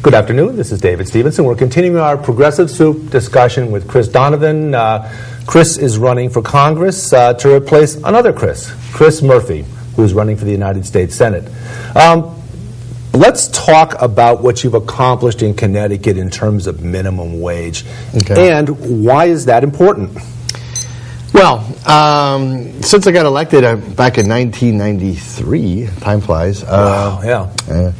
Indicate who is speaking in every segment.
Speaker 1: Good afternoon. This is David Stevenson. We're continuing our Progressive Soup discussion with Chris Donovan. Chris is running for Congress to replace another Chris Murphy, who is running for the United States Senate. Let's talk about what you've accomplished in Connecticut in terms of minimum wage. Okay. And why is that important?
Speaker 2: Well, since I got elected back in 1993, time flies.
Speaker 1: Wow, yeah.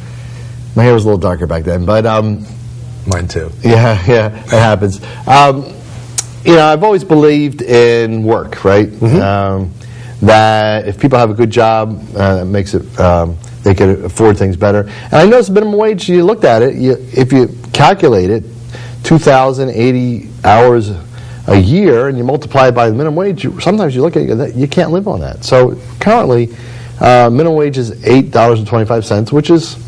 Speaker 2: My hair was a little darker back then, but
Speaker 1: mine too.
Speaker 2: Yeah, it happens. I've always believed in work, right? Mm-hmm. That if people have a good job, it makes it they can afford things better. And I noticed minimum wage. You looked at it. If you calculate it, 2,080 hours a year, and you multiply it by the minimum wage, sometimes you look at it, you can't live on that. So currently, minimum wage is $8.25, which is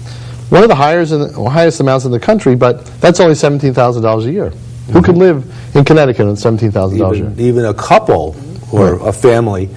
Speaker 2: one of the highest amounts in the country, but that's only $17,000 a year. Mm-hmm. Who can live in Connecticut on $17,000 a year?
Speaker 1: Even a couple or a family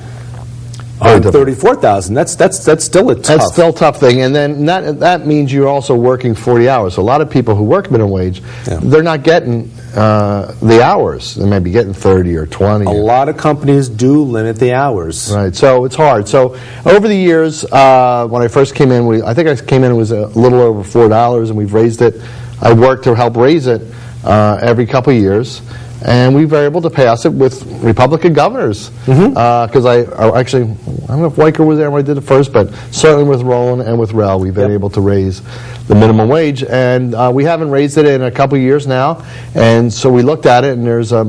Speaker 1: on $34,000. That's still a tough.
Speaker 2: That's still a tough thing, and then that means you're also working 40 hours. So a lot of people who work minimum wage, they're not getting the hours. They may be getting 30 or 20.
Speaker 1: A lot of companies do limit the hours.
Speaker 2: Right, so it's hard. So over the years, when I first came in, I think I came in, it was a little over $4, and we've raised it. I worked to help raise it every couple of years. And we were able to pass it with Republican governors. Because I don't know if Weicker was there when I did it first, but certainly with Rowland and with Rel, we've been able to raise the minimum wage. And we haven't raised it in a couple of years now. And so we looked at it, and there's a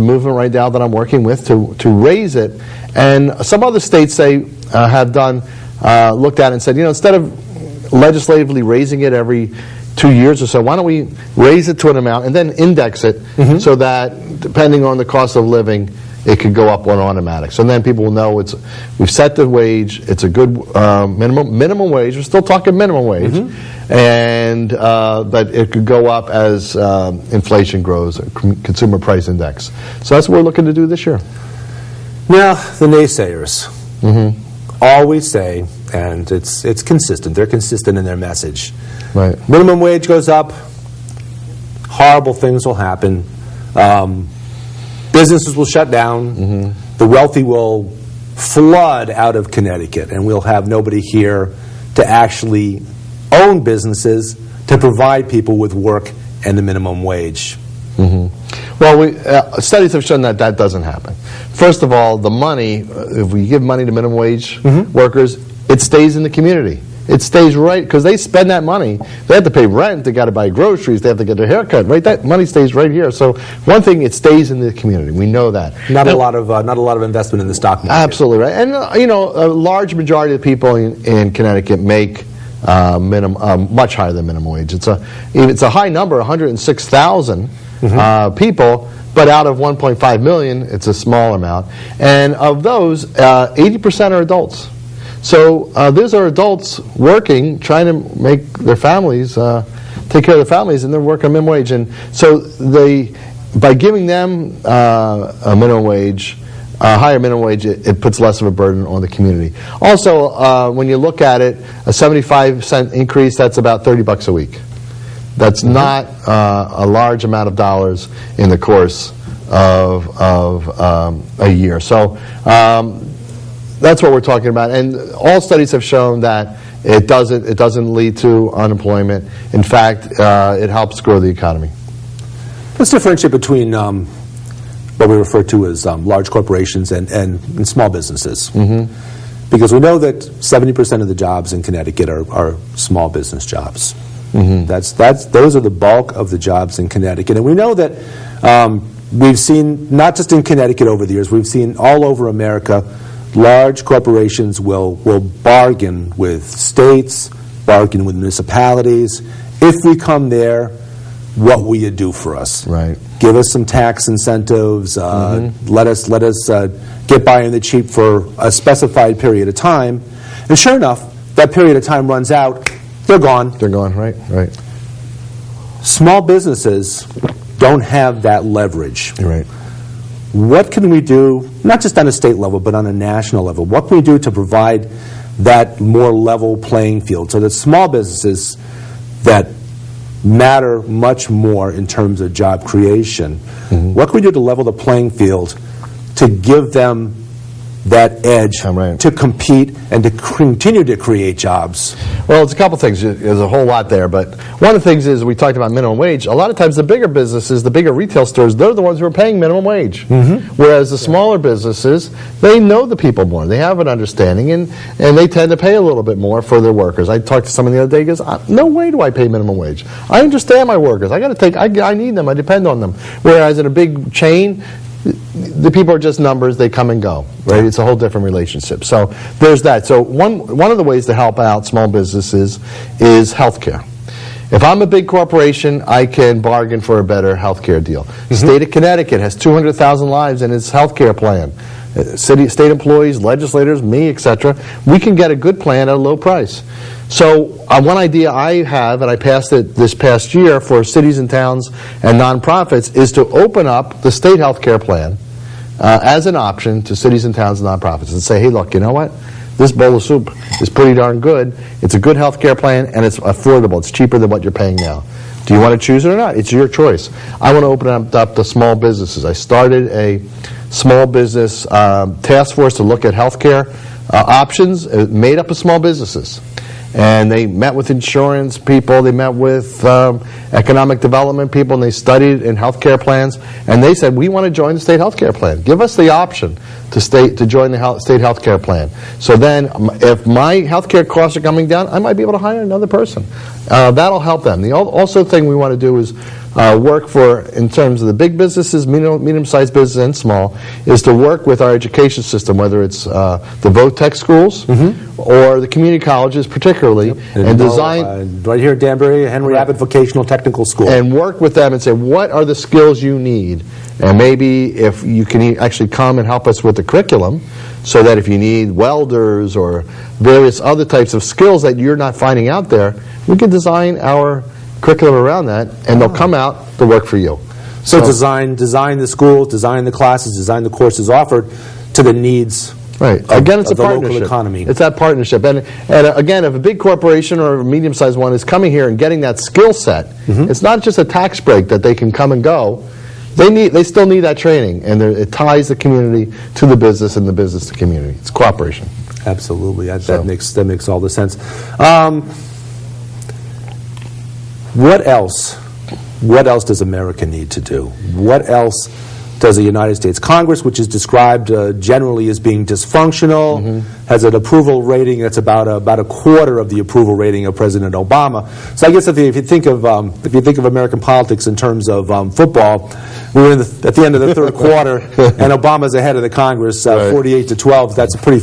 Speaker 2: movement right now that I'm working with to raise it. And some other states have looked at it and said, instead of legislatively raising it every 2 years or so, why don't we raise it to an amount and then index it so that depending on the cost of living, it could go up on automatic. So then people will know we've set the wage, it's a good minimum wage. We're still talking minimum wage, and but it could go up as inflation grows, consumer price index. So that's what we're looking to do this year.
Speaker 1: Now, the naysayers always say, and it's consistent. They're consistent in their message.
Speaker 2: Right.
Speaker 1: Minimum wage goes up, horrible things will happen. Businesses will shut down. The wealthy will flood out of Connecticut, and we'll have nobody here to actually own businesses to provide people with work and the minimum wage.
Speaker 2: Well, studies have shown that doesn't happen. First of all, the money, if we give money to minimum wage workers, it stays in the community. It stays right, because they spend that money. They have to pay rent, they got to buy groceries, they have to get their hair cut, right? That money stays right here. So one thing, it stays in the community. We know that.
Speaker 1: Not a lot of investment in the stock market.
Speaker 2: Absolutely right. And a large majority of the people in Connecticut make much higher than minimum wage. It's a high number, 106,000 people, but out of 1.5 million, it's a small amount. And of those, 80% are adults. So these are adults working, trying to make their families, take care of their families, and they're working minimum wage. And so by giving them a minimum wage, a higher minimum wage, it puts less of a burden on the community. Also, when you look at it, a 75-cent increase, that's about $30 a week. That's not a large amount of dollars in the course of a year. So that's what we're talking about, and all studies have shown that it doesn't lead to unemployment. In fact, it helps grow the economy.
Speaker 1: Let's differentiate between what we refer to as large corporations and small businesses, because we know that 70% of the jobs in Connecticut are small business jobs. Those are the bulk of the jobs in Connecticut, and we know that we've seen, not just in Connecticut over the years, we've seen all over America. Large corporations will bargain with states, bargain with municipalities. If we come there, what will you do for us?
Speaker 2: Right.
Speaker 1: Give us some tax incentives. Let us get by on the cheap for a specified period of time. And sure enough, that period of time runs out. They're gone.
Speaker 2: They're gone. Right. Right.
Speaker 1: Small businesses don't have that leverage.
Speaker 2: Right.
Speaker 1: What can we do, not just on a state level, but on a national level? What can we do to provide that more level playing field so that small businesses that matter much more in terms of job creation. What can we do to level the playing field to give them that edge to compete and to continue to create jobs?
Speaker 2: Well, it's a couple things. There's a whole lot there, but one of the things is we talked about minimum wage. A lot of times the bigger businesses, the bigger retail stores, they're the ones who are paying minimum wage. Whereas the smaller businesses, they know the people more. They have an understanding, and they tend to pay a little bit more for their workers. I talked to someone the other day, he goes, no way do I pay minimum wage. I understand my workers. I need them. I depend on them. Whereas in a big chain, the people are just numbers, they come and go, right? It's a whole different relationship. So there's that. So one of the ways to help out small businesses is health care. If I'm a big corporation, I can bargain for a better health care deal. The state of Connecticut has 200,000 lives in its health care plan. State employees, legislators, me, etc. We can get a good plan at a low price. So one idea I have, and I passed it this past year for cities and towns and nonprofits, is to open up the state health care plan as an option to cities and towns and nonprofits and say, hey, look, you know what? This bowl of soup is pretty darn good. It's a good health care plan, and it's affordable. It's cheaper than what you're paying now. Do you want to choose it or not? It's your choice. I want to open up to small businesses. I started a small business task force to look at health care options made up of small businesses. And they met with insurance people, they met with economic development people, and they studied in healthcare plans. And they said, we want to join the state healthcare plan. Give us the option to join the state healthcare plan. So then, if my healthcare costs are coming down, I might be able to hire another person. That'll help them. The also thing we want to do is work for, in terms of the big businesses, medium-sized businesses and small, is to work with our education system, whether it's the VOTEC schools or the community colleges particularly, and design...
Speaker 1: right here at Danbury, Henry Abbott Vocational Technical School.
Speaker 2: And work with them and say, what are the skills you need? And maybe if you can actually come and help us with the curriculum, so that if you need welders or various other types of skills that you're not finding out there, we can design our curriculum around that, and they'll come out to work for you.
Speaker 1: So design the schools, design the classes, design the courses offered to the needs.
Speaker 2: Right. Again, it's a partnership.
Speaker 1: Local economy.
Speaker 2: It's that partnership. And again, if a big corporation or a medium-sized one is coming here and getting that skill set, it's not just a tax break that they can come and go. They still need that training, and it ties the community to the business and the business to community. It's cooperation.
Speaker 1: Absolutely. That makes all the sense. What else? What else does America need to do? What else does the United States Congress, which is described generally as being dysfunctional, has an approval rating that's about a quarter of the approval rating of President Obama. So I guess if you think of American politics in terms of football, we're at the end of the third quarter, and Obama's ahead of the Congress, 48-12. That's a pretty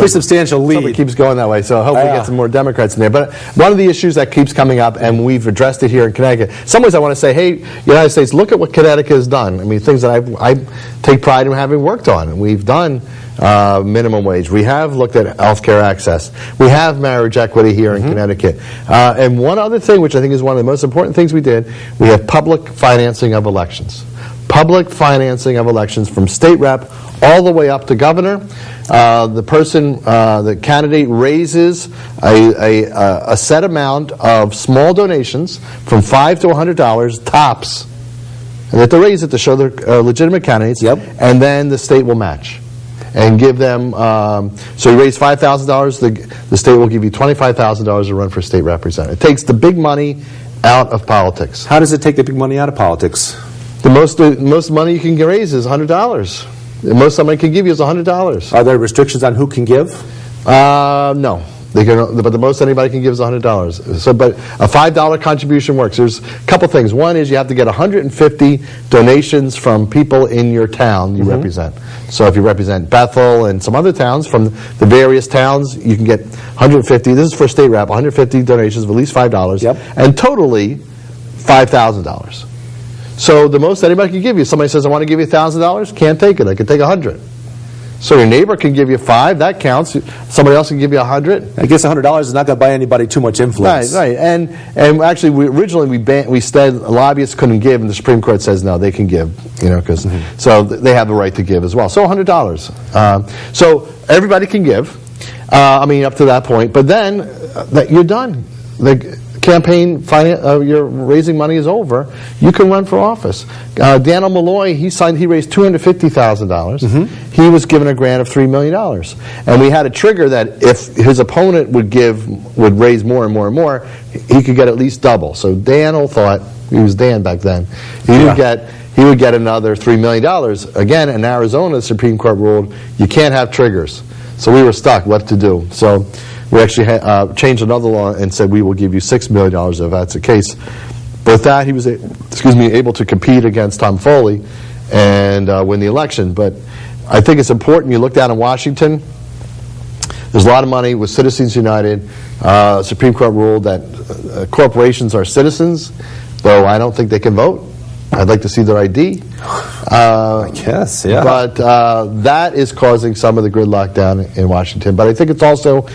Speaker 1: substantial lead.
Speaker 2: Hope it keeps going that way. So I hope we get some more Democrats in there. But one of the issues that keeps coming up, and we've addressed it here in Connecticut. In some ways, I want to say, hey, United States, look at what Connecticut has done. I mean, things that I take pride in having worked on. And we've done minimum wage. We have looked at health care access. We have marriage equity here in Connecticut. And one other thing, which I think is one of the most important things we did, we have public financing of elections. Public financing of elections from state rep all the way up to governor. The candidate raises a set amount of small donations from $5 to $100 tops. And they have to raise it to show they're legitimate candidates, and then the state will match and give them, so you raise $5,000, the state will give you $25,000 to run for state representative. It takes the big money out of politics.
Speaker 1: How does it take the big money out of politics?
Speaker 2: The most money you can raise is $100. The most somebody can give you is $100.
Speaker 1: Are there restrictions on who can give?
Speaker 2: No. But the most anybody can give is $100. So, but a $5 contribution works. There's a couple things. One is you have to get 150 donations from people in your town you represent. So if you represent Bethel and some other towns from the various towns, you can get 150. This is for state rep. 150 donations of at least $5, and totally $5,000. So the most anybody can give you. Somebody says, "I want to give you $1,000." Can't take it. I can take 100. So your neighbor can give you 5, that counts. Somebody else can give you 100.
Speaker 1: I guess $100 is not going to buy anybody too much influence.
Speaker 2: Right. And actually, originally we said lobbyists couldn't give, and the Supreme Court says no, they can give. Because so they have the right to give as well. So $100. So everybody can give. Up to that point, but then you're done. The campaign your raising money is over, you can run for office. Daniel Malloy, he raised $250,000. He was given a grant of $3 million. And we had a trigger that if his opponent would raise more and more and more, he could get at least double. So Daniel thought, he was Dan back then, he would get another $3 million. Again, in Arizona, the Supreme Court ruled you can't have triggers. So we were stuck, what to do. So we actually changed another law and said we will give you $6 million if that's the case. But with that, he was able to compete against Tom Foley and win the election. But I think it's important. You look down in Washington, there's a lot of money with Citizens United. Supreme Court ruled that corporations are citizens, though I don't think they can vote. I'd like to see their ID.
Speaker 1: I guess, yeah.
Speaker 2: But that is causing some of the gridlock down in Washington. But I think it's also,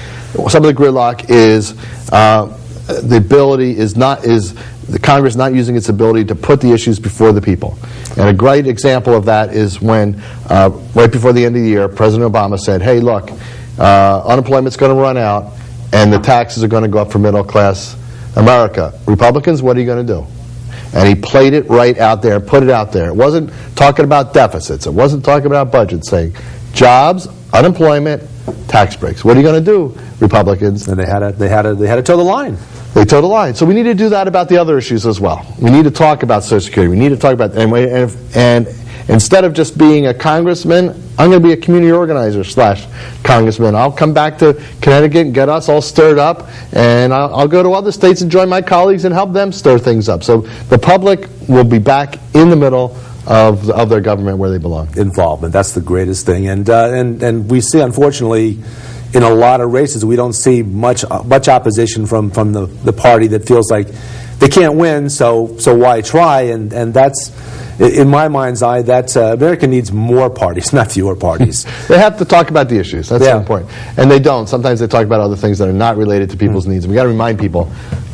Speaker 2: some of the gridlock is the ability is the Congress not using its ability to put the issues before the people. And a great example of that is when, right before the end of the year, President Obama said, hey, look, unemployment's going to run out and the taxes are going to go up for middle class America. Republicans, what are you going to do? And he played it right out there, put it out there. It wasn't talking about deficits. It wasn't talking about budgets, saying jobs, unemployment, tax breaks. What are you going to do, Republicans?
Speaker 1: And they had to toe the line.
Speaker 2: They toe the line. So we need to do that about the other issues as well. We need to talk about Social Security. We need to talk about, and instead of just being a congressman, I'm going to be a community organizer / congressman. I'll come back to Connecticut and get us all stirred up, and I'll go to other states and join my colleagues and help them stir things up. So the public will be back in the middle of their government where they belong.
Speaker 1: Involvement, that's the greatest thing. And we see, unfortunately, in a lot of races, we don't see much opposition from the party that feels like they can't win, so why try? And that's, in my mind's eye, that's America needs more parties, not fewer parties.
Speaker 2: They have to talk about the issues. That's the point. And they don't. Sometimes they talk about other things that are not related to people's needs. We got to remind people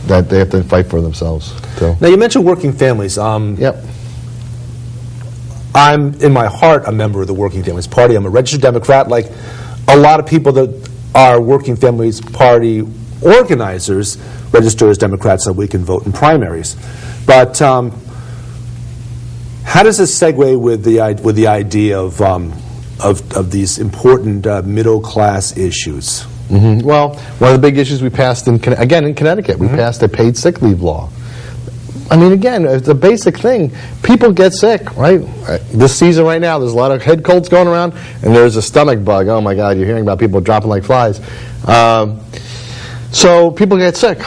Speaker 2: that they have to fight for themselves. So.
Speaker 1: Now, you mentioned working families.
Speaker 2: Yep.
Speaker 1: I'm, in my heart, a member of the Working Families Party. I'm a registered Democrat. Like a lot of people that are Working Families Party organizers register as Democrats so we can vote in primaries. But how does this segue with the idea of these important middle class issues?
Speaker 2: Well, one of the big issues we passed in Connecticut, we passed a paid sick leave law. I mean, again, it's a basic thing. People get sick, right? This season right now, there's a lot of head colds going around, and there's a stomach bug. Oh my God, you're hearing about people dropping like flies. So people get sick.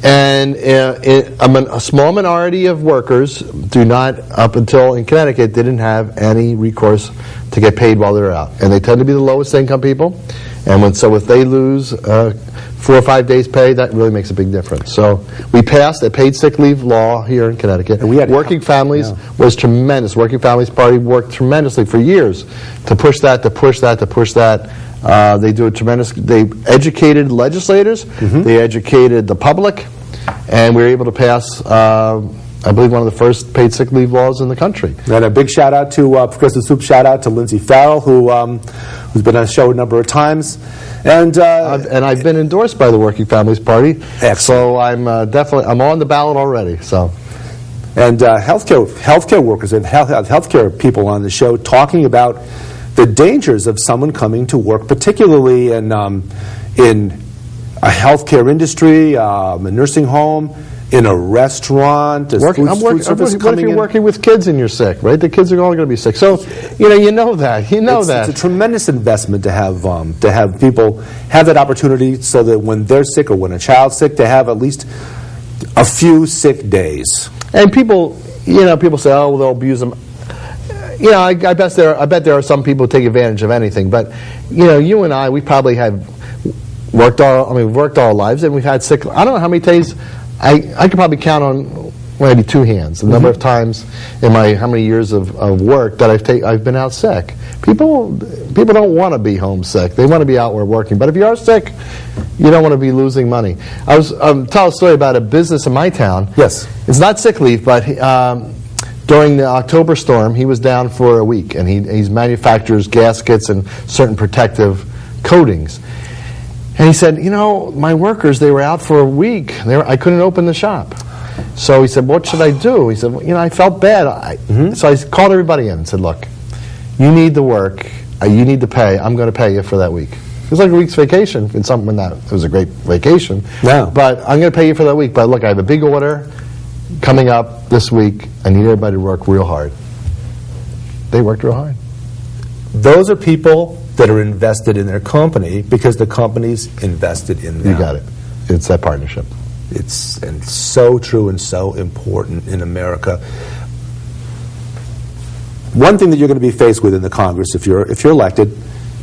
Speaker 2: And a small minority of workers do not, up until in Connecticut, didn't have any recourse to get paid while they're out. And they tend to be the lowest income people. And so if they lose 4 or 5 days pay, that really makes a big difference. So we passed a paid sick leave law here in Connecticut. And we had Working Families was tremendous. Working Families Party worked tremendously for years to push that. They do a tremendous. They educated legislators. They educated the public, and we were able to pass, I believe, one of the first paid sick leave laws in the country.
Speaker 1: And a big shout out to Progressive Soup. Shout out to Lindsay Farrell, who's been on the show a number of times, and
Speaker 2: I've been endorsed by the Working Families Party.
Speaker 1: Excellent.
Speaker 2: So I'm I'm on the ballot already. So.
Speaker 1: And healthcare workers and healthcare people on the show talking about the dangers of someone coming to work, particularly in a healthcare industry, a nursing home, in a restaurant.
Speaker 2: What if you're working with kids and you're sick, right? The kids are all going to be sick. So, you know that. It's
Speaker 1: a tremendous investment to have people have that opportunity so that when they're sick or when a child's sick, to have at least a few sick days.
Speaker 2: And people say, oh, well, they'll abuse them. I bet there are some people who take advantage of anything. But you and I, we probably have worked our lives, and we've had sick. I don't know how many days. I could probably count on maybe 2 hands the number of times in how many years of work that I've been out sick. People don't want to be homesick. They want to be out working. But if you are sick, you don't want to be losing money. I was tell a story about a business in my town.
Speaker 1: Yes,
Speaker 2: it's not sick leave, but during the October storm, he was down for a week, and he manufactures gaskets and certain protective coatings. And he said, you know, my workers, they were out for a week. I couldn't open the shop. So he said, what should I do? He said, well, you know, I felt bad. So I called everybody in and said, look, you need the work. You need to pay. I'm going to pay you for that week. It was like a week's vacation. It's something that it was a great vacation.
Speaker 1: Yeah.
Speaker 2: But I'm going to pay you for that week. But look, I have a big order coming up this week. I need everybody to work real hard. They worked real hard.
Speaker 1: Those are people that are invested in their company because the company's invested in them.
Speaker 2: You got it. It's that partnership.
Speaker 1: It's and so true and so important in America. One thing that you're going to be faced with in the Congress, if you're elected,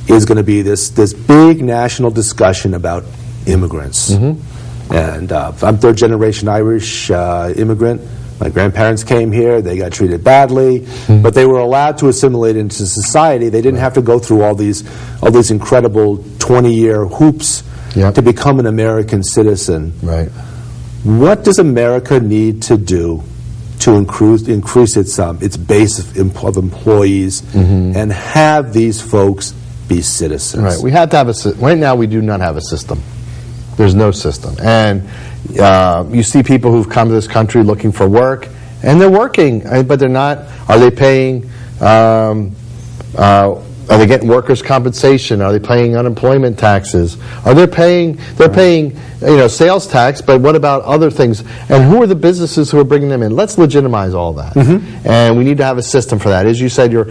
Speaker 1: is going to be this big national discussion about immigrants. And I'm third generation Irish immigrant. My grandparents came here. They got treated badly, but they were allowed to assimilate into society. They didn't have to go through all these incredible 20-year hoops to become an American citizen.
Speaker 2: Right.
Speaker 1: What does America need to do to increase its base of employees and have these folks be citizens?
Speaker 2: Right. We have to have right now we do not have a system. There's no system. And you see people who've come to this country looking for work, and they're working, but they're not. Are they paying? Are they getting workers' compensation? Are they paying unemployment taxes? Are they paying? They're paying, sales tax. But what about other things? And who are the businesses who are bringing them in? Let's legitimize all that. And we need to have a system for that. As you said, you're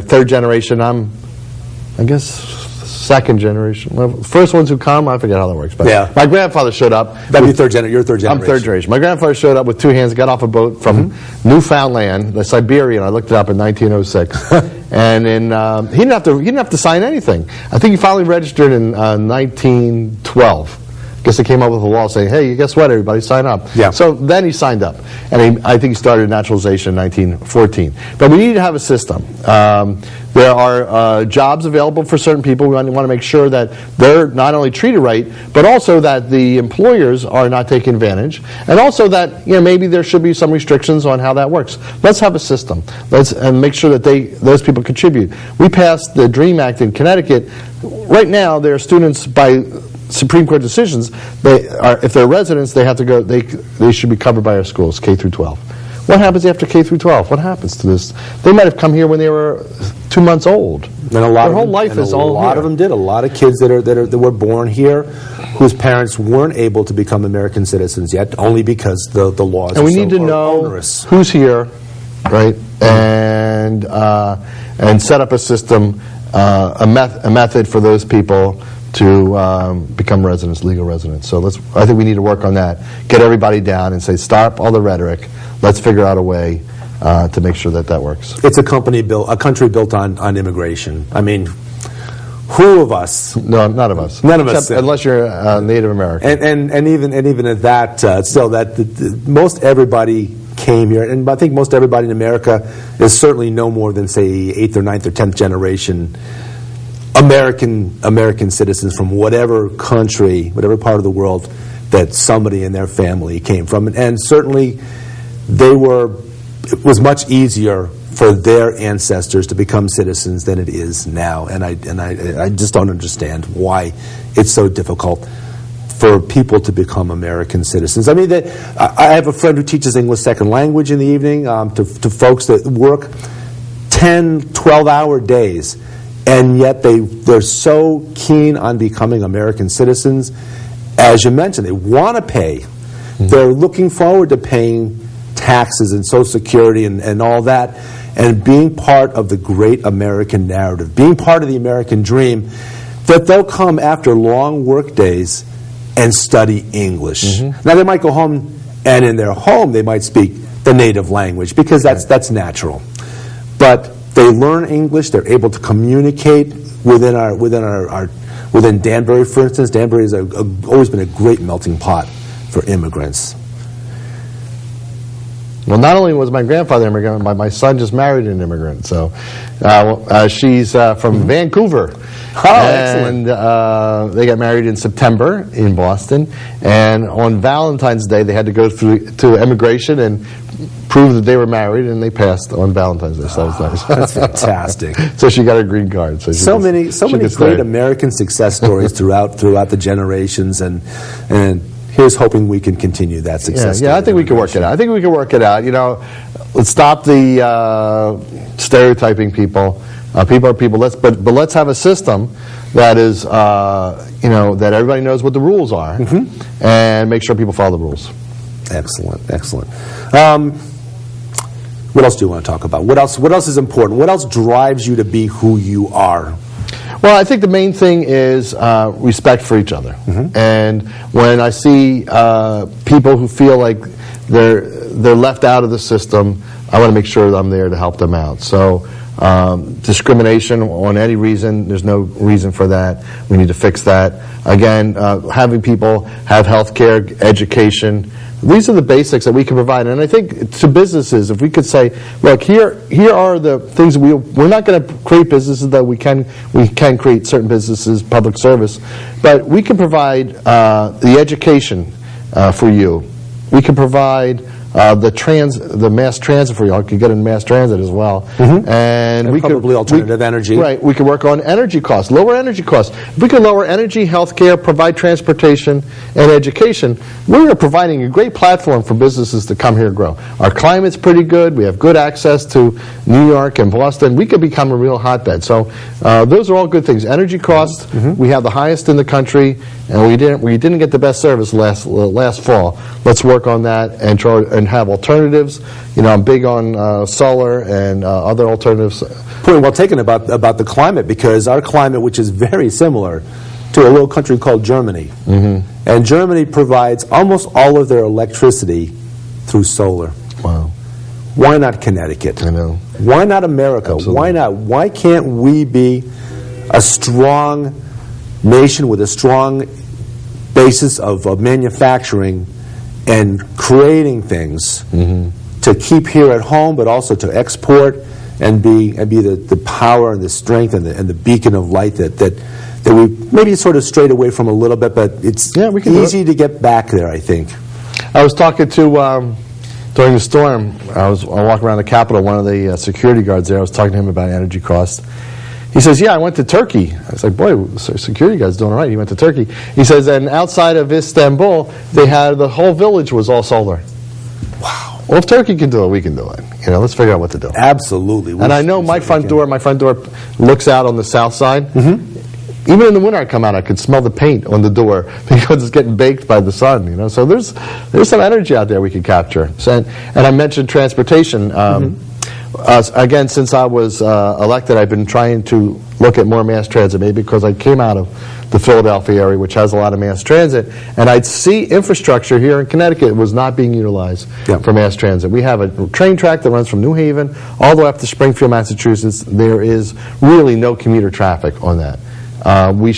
Speaker 2: third generation. I guess. Second generation. Well, first ones who come, I forget how that works. But my grandfather showed up.
Speaker 1: That'd be third generation. You're third generation.
Speaker 2: I'm third generation. My grandfather showed up with two hands, got off a boat from Newfoundland, the Siberian. I looked it up in 1906, and he didn't have to sign anything. I think he finally registered in 1912. I guess they came up with a law saying, hey, guess what, everybody, sign up.
Speaker 1: Yeah.
Speaker 2: So then he signed up. And I think he started naturalization in 1914. But we need to have a system. There are jobs available for certain people. We want to make sure that they're not only treated right, but also that the employers are not taking advantage. And also that maybe there should be some restrictions on how that works. Let's have a system. And make sure that those people contribute. We passed the DREAM Act in Connecticut. Right now, there are students by Supreme Court decisions, if they're residents, they have to go. They should be covered by our schools, K through 12. What happens after K through 12? What happens to this? They might have come here when they were 2 months old.
Speaker 1: And their whole life is all. A lot of them did. A lot of kids that were born here, whose parents weren't able to become American citizens yet, only because the laws.
Speaker 2: And we need to know
Speaker 1: onerous.
Speaker 2: Who's here, right? And set up a system, a method for those people to become residents, legal residents. So I think we need to work on that. Get everybody down and say, stop all the rhetoric. Let's figure out a way to make sure that works.
Speaker 1: It's a country built on immigration. I mean, who of us?
Speaker 2: No, none of us.
Speaker 1: None of us,
Speaker 2: unless you're Native American.
Speaker 1: And even at that, still most everybody came here, and I think most everybody in America is certainly no more than say 8th or 9th or 10th generation American citizens from whatever country, whatever part of the world that somebody in their family came from, and certainly it was much easier for their ancestors to become citizens than it is now, and I just don't understand why it's so difficult for people to become American citizens. I mean, I have a friend who teaches English second language in the evening to folks that work 10, 12-hour days. And yet they're so keen on becoming American citizens. As you mentioned, they want to pay. They're looking forward to paying taxes and Social Security and all that, and being part of the great American narrative, being part of the American dream, that they'll come after long work days and study English. Now, they might go home, and in their home they might speak the native language, because that's natural. But they learn English. They're able to communicate within Danbury, for instance. Danbury has always been a great melting pot for immigrants.
Speaker 2: Well, not only was my grandfather an immigrant, my son just married an immigrant. So she's from Vancouver.
Speaker 1: Oh, excellent.
Speaker 2: And they got married in September in Boston. And on Valentine's Day, they had to go to immigration and prove that they were married, and they passed on Valentine's Day. So that was nice.
Speaker 1: That's fantastic.
Speaker 2: So she got a green card. So
Speaker 1: many great American success stories throughout the generations, and here's hoping we can continue that success.
Speaker 2: Yeah, I think we can work it out. Let's stop the stereotyping people. People are people. But let's have a system that is, that everybody knows what the rules are, and make sure people follow the rules.
Speaker 1: Excellent. What else do you want to talk about? What else is important? What else drives you to be who you are?
Speaker 2: Well, I think the main thing is respect for each other. And when I see people who feel like they're left out of the system, I want to make sure that I'm there to help them out. So discrimination on any reason, there's no reason for that. We need to fix that. Again, having people have health care, education, these are the basics that we can provide. And I think to businesses, if we could say, look, here are the things we're not going to create businesses that we can create certain businesses, public service, but we can provide the education for you. We can provide the mass transit for you. I could get in mass transit as well. And we
Speaker 1: probably alternative energy.
Speaker 2: Right. We could work on energy costs, lower energy costs. If we can lower energy, healthcare, provide transportation, and education, we are providing a great platform for businesses to come here and grow. Our climate's pretty good. We have good access to New York and Boston. We could become a real hotbed. So those are all good things. Energy costs, we have the highest in the country, and we didn't get the best service last fall. Let's work on that and try and have alternatives. I'm big on solar and other alternatives.
Speaker 1: Point well taken about the climate, because our climate, which is very similar to a little country called Germany, and Germany provides almost all of their electricity through solar.
Speaker 2: Wow.
Speaker 1: Why not Connecticut?
Speaker 2: I know.
Speaker 1: Why not America?
Speaker 2: Absolutely.
Speaker 1: Why not? Why can't we be a strong nation with a strong basis of manufacturing and creating things to keep here at home, but also to export and be the power and the strength and the beacon of light that we maybe sort of strayed away from a little bit, but it's easy to get back there, I think.
Speaker 2: I was talking to, during the storm, I walking around the Capitol, one of the security guards there, I was talking to him about energy costs. He says, yeah, I went to Turkey. I was like, boy, security guy's doing all right. He went to Turkey. He says, and outside of Istanbul, the whole village was all solar.
Speaker 1: Wow.
Speaker 2: Well, if Turkey can do it, we can do it. Let's figure out what to do.
Speaker 1: Absolutely.
Speaker 2: And I know my front door looks out on the south side. Even in the winter I come out, I could smell the paint on the door because it's getting baked by the sun. So there's some energy out there we could capture. So, and I mentioned transportation. Again, since I was elected, I've been trying to look at more mass transit, maybe because I came out of the Philadelphia area, which has a lot of mass transit, and I'd see infrastructure here in Connecticut was not being utilized for mass transit. We have a train track that runs from New Haven all the way up to Springfield, Massachusetts. There is really no commuter traffic on that. We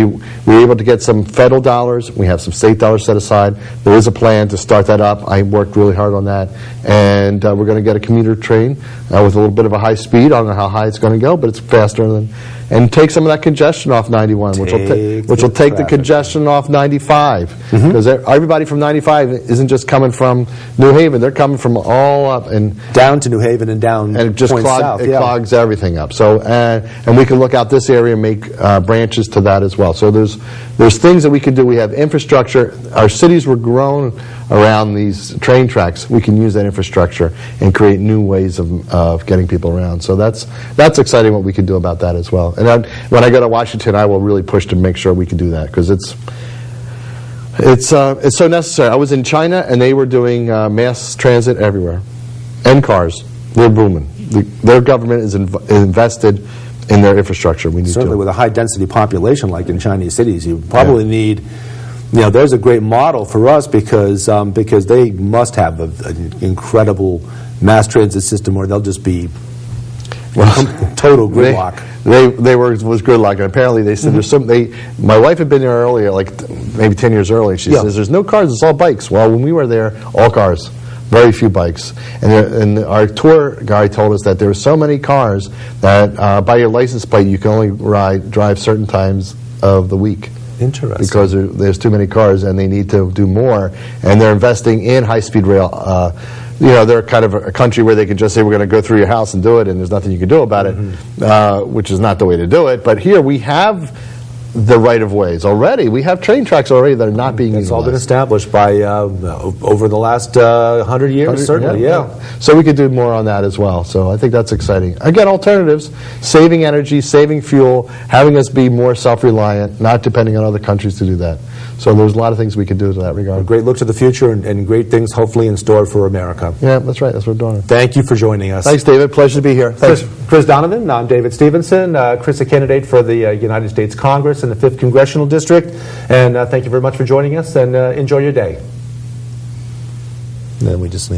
Speaker 2: were able to get some federal dollars. We have some state dollars set aside. There is a plan to start that up. I worked really hard on that. And we're going to get a commuter train with a little bit of a high speed. I don't know how high it's going to go, but it's faster than... And take some of that congestion off 91, which will take the congestion off 95. Because everybody from 95 isn't just coming from New Haven. They're coming from all up and...
Speaker 1: Down to New Haven and down
Speaker 2: and it just
Speaker 1: south.
Speaker 2: Clogs everything up. So, and we can look out this area and make branches to that as well. So there's things that we can do. We have infrastructure. Our cities were grown around these train tracks. We can use that infrastructure and create new ways of getting people around. So that's exciting what we can do about that as well. And when I go to Washington, I will really push to make sure we can do that, because it's so necessary. I was in China, and they were doing mass transit everywhere, and cars. They're booming. Their government is invested in their infrastructure. We need
Speaker 1: certainly with a high density population like in Chinese cities, you probably need. There's a great model for us because they must have an incredible mass transit system, or they'll just be total gridlock.
Speaker 2: Was gridlock, and apparently they said my wife had been there earlier, like maybe 10 years earlier. She says there's no cars, it's all bikes. Well, when we were there, all cars. very few bikes. And our tour guy told us that there are so many cars that by your license plate you can only drive certain times of the week.
Speaker 1: Interesting.
Speaker 2: Because there's too many cars and they need to do more. And they're investing in high-speed rail. They're kind of a country where they can just say, we're going to go through your house and do it, and there's nothing you can do about it, which is not the way to do it. But here we have the right-of-ways already. We have train tracks already that are not being utilized.
Speaker 1: It's all been established by over the last 100 years, certainly, yeah.
Speaker 2: So we could do more on that as well. So I think that's exciting. Again, alternatives, saving energy, saving fuel, having us be more self-reliant, not depending on other countries to do that. So there's a lot of things we can do in that regard.
Speaker 1: A great look to the future and great things hopefully in store for America.
Speaker 2: Yeah, that's right. That's what we're doing.
Speaker 1: Thank you for joining us.
Speaker 2: Thanks, David. Pleasure to be here. Thanks.
Speaker 1: Chris Donovan, I'm David Stevenson. Chris, a candidate for the United States Congress in the 5th Congressional District. And thank you very much for joining us, and enjoy your day. And then we just,